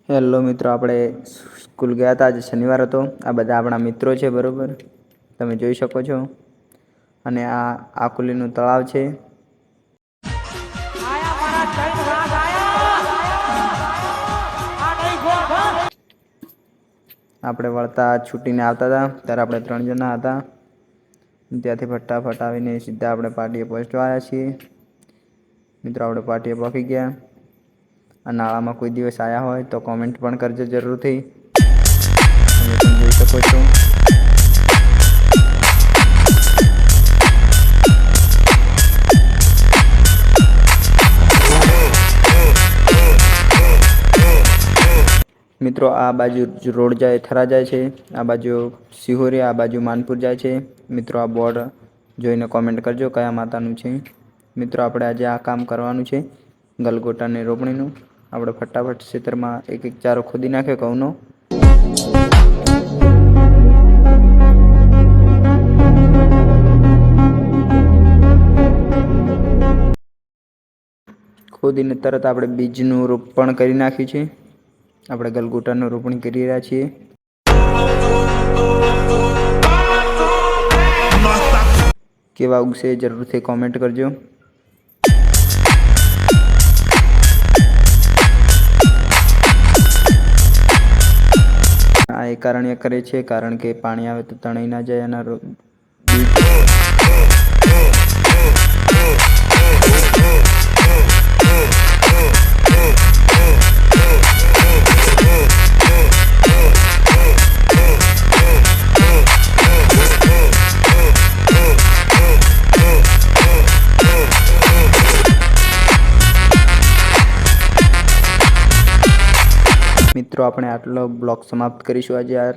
Hello મિત્રો, આપણે school ગયા હતા. આજે શનિવાર હતો. આ બધા આપણા મિત્રો છે, બરાબર? તમે જોઈ શકો છો. અને આ આકુલીનું તળાવ છે. આપણે વળતા છૂટીને આવતા હતા ત્યારે આપણે 3 જણા હતા. ત્યાંથી ફટાફટ આવીને સીધા આપણે પાર્ટીએ પહોંચવા આવ્યા છીએ. મિત્રો, આપણે પાર્ટીએ પહોંચી ગયા. આ નાળામાં કોઈ દિવસ આવ્યા હોય તો કોમેન્ટ પણ કરજો જરૂરથી. તમે પણ જોઈ શકો છો. મિત્રો, આ બાજુ રોડ જાય થરા જાય છે, આ બાજુ સિહોરી, આ બાજુ માનપુર જાય છે. મિત્રો, આ બોર્ડ જોઈને કોમેન્ટ કરજો કયા માતાનું છે. મિત્રો, આપણે આજે આ કામ કરવાનું છે, ગલગોટાની રોપણીનું. આપણે ફટાફટ ખેતરમાં એક ચારો ખોદી નાખ્યો ઘઉંનો. ખોદીને તરત આપણે બીજનું રોપણ કરી નાખ્યું છે. આપણે ગલગોટાનું રોપણી કરી રહ્યા છીએ. કેવા ઉગશે જરૂરથી કોમેન્ટ કરજો. આ એ કારણે કરે છે કારણ કે પાણી આવે તો તણાઈ ના જાય એના મિત્રો, આપણે આટલો બ્લોગ સમાપ્ત કરીશું આજે યાર.